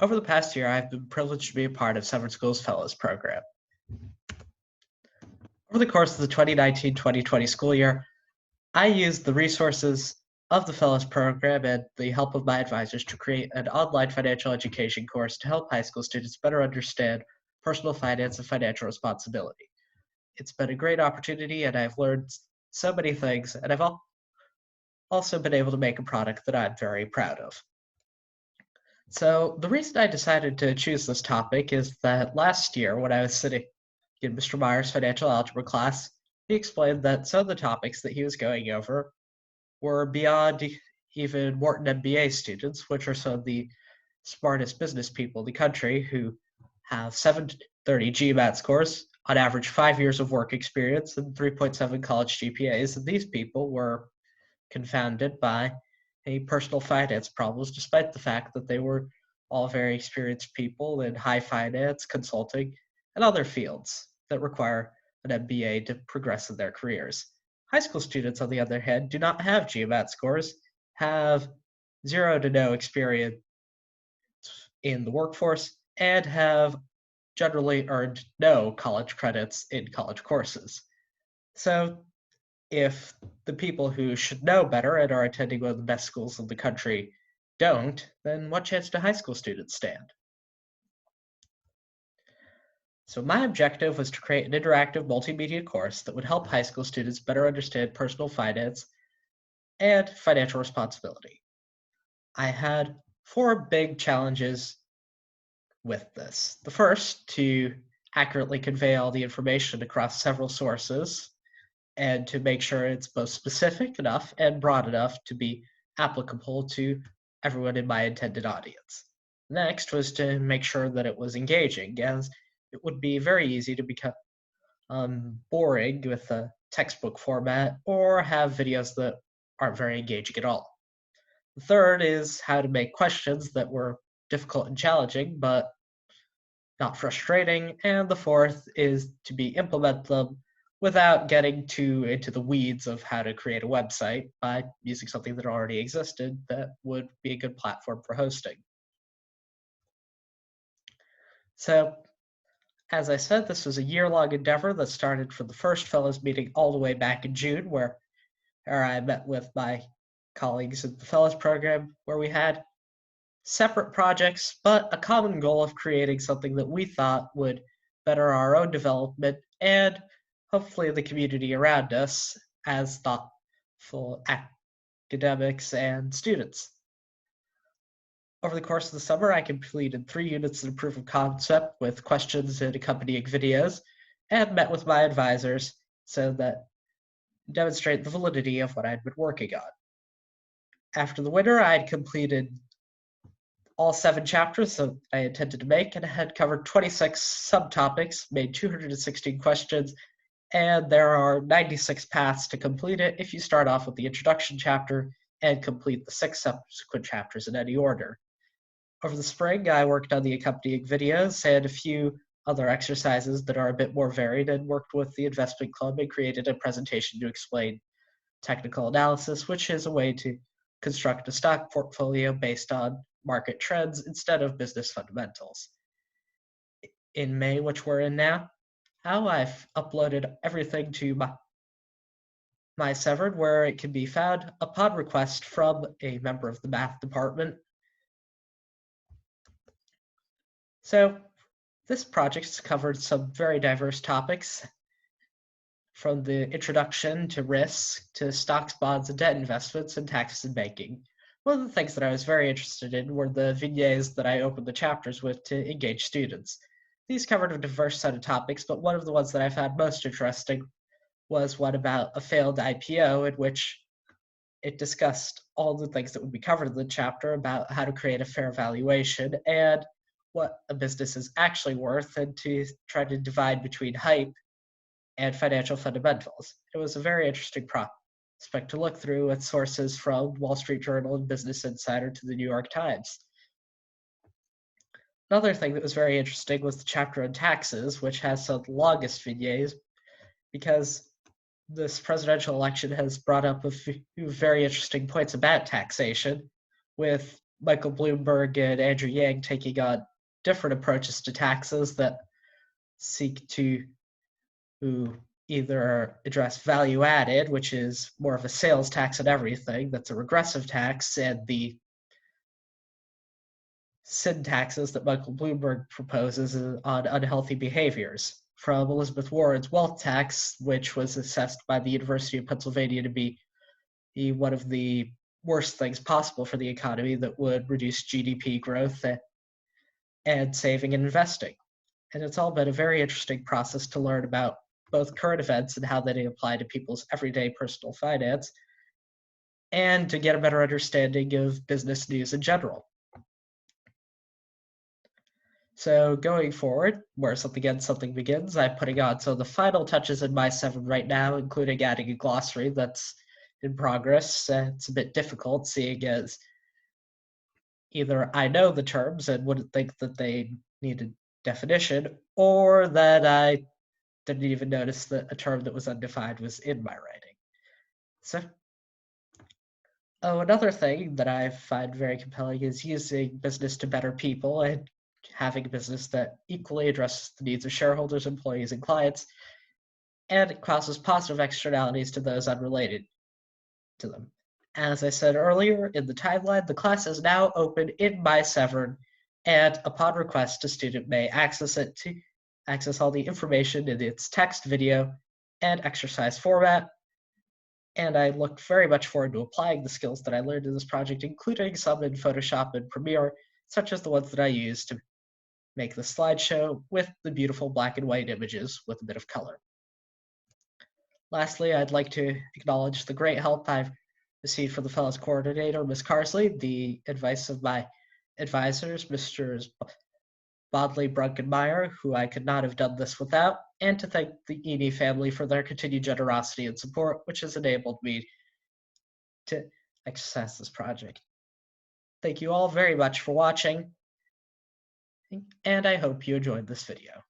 Over the past year, I've been privileged to be a part of Severn School's Fellows Program. Over the course of the 2019-2020 school year, I used the resources of the Fellows Program and the help of my advisors to create an online financial education course to help high school students better understand personal finance and financial responsibility. It's been a great opportunity, and I've learned so many things, and I've also been able to make a product that I'm very proud of. So the reason I decided to choose this topic is that last year when I was sitting in Mr. Meyer's financial algebra class, he explained that some of the topics that he was going over were beyond even Wharton MBA students, which are some of the smartest business people in the country who have 730 GMAT scores, on average 5 years of work experience, and 3.7 college GPAs, and these people were confounded by personal finance problems, despite the fact that they were all very experienced people in high finance, consulting, and other fields that require an MBA to progress in their careers. High school students, on the other hand, do not have GMAT scores, have 0 to no experience in the workforce, and have generally earned no college credits in college courses. So if the people who should know better and are attending one of the best schools in the country don't, then what chance do high school students stand? So my objective was to create an interactive multimedia course that would help high school students better understand personal finance and financial responsibility. I had 4 big challenges with this. The first, to accurately convey all the information across several sources and to make sure it's both specific enough and broad enough to be applicable to everyone in my intended audience. Next was to make sure that it was engaging, as it would be very easy to become boring with a textbook format or have videos that aren't very engaging at all. The third is how to make questions that were difficult and challenging, but not frustrating. And the fourth is to implement them without getting too into the weeds of how to create a website by using something that already existed that would be a good platform for hosting. So, as I said, this was a year-long endeavor that started from the first Fellows meeting all the way back in June, where I met with my colleagues in the Fellows program, where we had separate projects, but a common goal of creating something that we thought would better our own development and hopefully the community around us as thoughtful academics and students. Over the course of the summer, I completed 3 units of proof of concept with questions and accompanying videos, and met with my advisors so that demonstrate the validity of what I'd been working on. After the winter, I had completed all 7 chapters that I intended to make and had covered 26 subtopics, made 216 questions, and there are 96 paths to complete it if you start off with the introduction chapter and complete the 6 subsequent chapters in any order. Over the spring, I worked on the accompanying videos and a few other exercises that are a bit more varied, and worked with the investment club and created a presentation to explain technical analysis, which is a way to construct a stock portfolio based on market trends instead of business fundamentals. In May, which we're in now, I've uploaded everything to my Severn, where it can be found upon request from a member of the math department. So this project's covered some very diverse topics, from the introduction to risk to stocks, bonds, and debt investments, and taxes and banking. One of the things that I was very interested in were the vignettes that I opened the chapters with to engage students. These covered a diverse set of topics, but one of the ones that I found most interesting was one about a failed IPO, in which it discussed all the things that would be covered in the chapter about how to create a fair valuation and what a business is actually worth, and to try to divide between hype and financial fundamentals. It was a very interesting prospect to look through, with sources from Wall Street Journal and Business Insider to the New York Times. Another thing that was very interesting was the chapter on taxes, which has some of the longest vignettes, because this presidential election has brought up a few very interesting points about taxation, with Michael Bloomberg and Andrew Yang taking on different approaches to taxes that seek to either address value added, which is more of a sales tax on everything, that's a regressive tax, and the sin taxes that Michael Bloomberg proposes on unhealthy behaviors. From Elizabeth Warren's wealth tax, which was assessed by the University of Pennsylvania to be one of the worst things possible for the economy that would reduce GDP growth and saving and investing. And it's all been a very interesting process to learn about both current events and how they apply to people's everyday personal finance, and to get a better understanding of business news in general. So going forward, where something ends, something begins, I'm putting on some of the final touches in my 7 right now, including adding a glossary that's in progress. It's a bit difficult, seeing as either I know the terms and wouldn't think that they need a definition, or that I didn't even notice that a term that was undefined was in my writing. So, another thing that I find very compelling is using business to better people and having a business that equally addresses the needs of shareholders, employees, and clients, and it causes positive externalities to those unrelated to them. As I said earlier in the timeline, the class is now open in my Severn, and upon request, a student may access it to access all the information in its text, video, and exercise format. And I look very much forward to applying the skills that I learned in this project, including some in Photoshop and Premiere, such as the ones that I used to make the slideshow with the beautiful black and white images with a bit of color. Lastly, I'd like to acknowledge the great help I've received from the Fellows Coordinator, Ms. Carsley, the advice of my advisors, Messrs. Bodly, Brunk, and Meyer, who I could not have done this without, and to thank the Eney family for their continued generosity and support, which has enabled me to exercise this project. Thank you all very much for watching, and I hope you enjoyed this video.